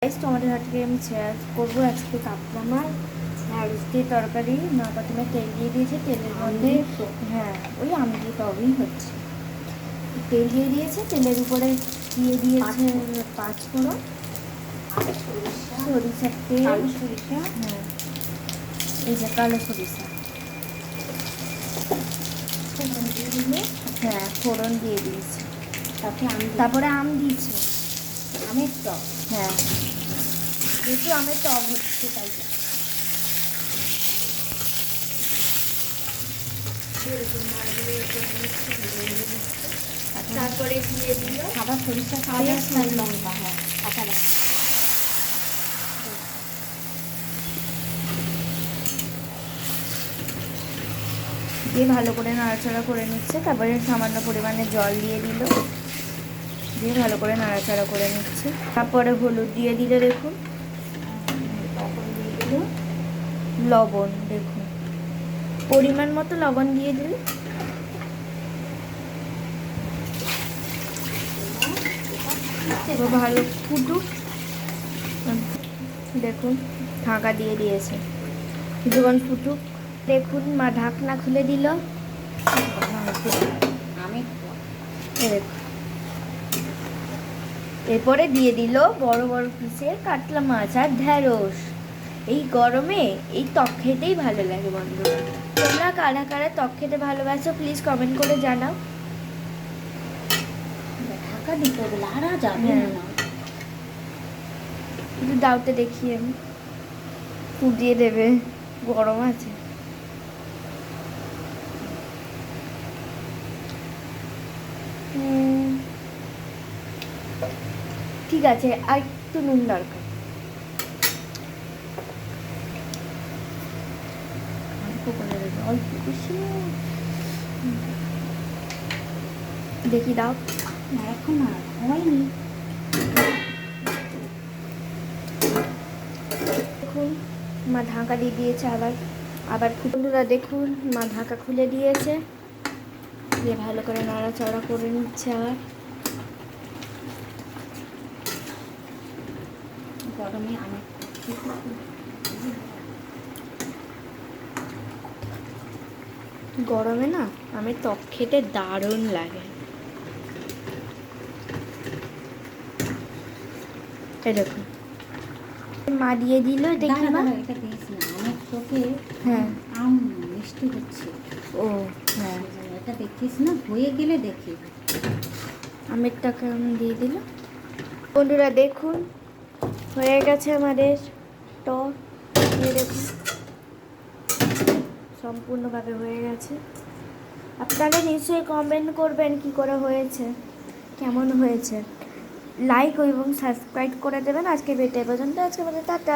Tomato ঝাটকে আমি share করবো আজকে কাপড় ঢ্যাঁড়স দিয়ে তরকারি না প্রথমে তেল দিয়ে দিয়েছে তেলের মধ্যে হ্যাঁ ওই আমলি টকই হচ্ছে তেল দিয়ে দিয়েছে তেলের উপরে দিয়ে দিয়েছে পাঁচফোড়ন সরিষার তেল সরিষা হ্যাঁ এই যে কালো সরিষা হ্যাঁ ফোড়ন দিয়ে দিয়েছে তারপরে আম দিয়েছে আমের টক হ্যাঁ যেহেতু আমের টক হচ্ছে তাই তারপরে দিয়ে দিল সাদা সরিষা সাদা লঙ্কা হ্যাঁ কাঁচা লঙ্কা দিয়ে ভালো করে নাড়াচাড়া করে নিচ্ছে তারপরে সামান্য পরিমাণে জল দিয়ে দিল দিয়ে ভালো করে নাড়াচাড়া করে নিচ্ছে তারপরে হলুদ দিয়ে দিল দেখুন লবণ দেখুন পরিমাণ মতো লবণ দিয়ে দিল ভালো ফুটুক দেখুন ঢাকা দিয়ে দিয়েছে কিছুক্ষণ ফুটুক দেখুন মা ঢাকনা খুলে দিল এরপরে দিয়ে দিল বড় বড় পিসের কাতলা মাছ আর ঢ্যাঁড়স এই গরমে এই টক খেতেই ভালো লাগে বন্ধুরা তোমরা কারা কারা টক খেতে ভালোবাসো প্লিজ কমেন্ট করে জানাও ঢাকা দিতে হবে লাড়া যাবে না একটু দাওতে দেখি আমি ফুটিয়ে দেবে গরম আছে ঠিক আছে আর একটু নুন দরকার অল্প খুশি দেখি দাও এখন না হয়নি দেখুন মা ঢাকা দিয়ে দিয়েছে আবার বন্ধুরা দেখুন মা ঢাকা খুলে দিয়েছে দিয়ে ভালো করে নাড়াচাড়া করে নিচ্ছে আবার গরমে না আমি টক খেতে দারুণ লাগে এই দেখুন মা দিয়ে দিল দেখি না এটা দিস না আমার চোখে হ্যাঁ আম মিষ্টি হচ্ছে ও হ্যাঁ এটা দেখিস না হয়ে গেলে দেখি আমের টাকা আমি দিয়ে দিল বন্ধুরা দেখুন হয়ে গেছে আমাদের টক দিয়ে দেখুন সম্পূর্ণভাবে হয়ে গেছে আপনারা নিশ্চয়ই কমেন্ট করবেন কি করে হয়েছে কেমন হয়েছে লাইক এবং সাবস্ক্রাইব করে দেবেন আজকে ভিডিও পর্যন্ত আজকে আমাদের টাটা।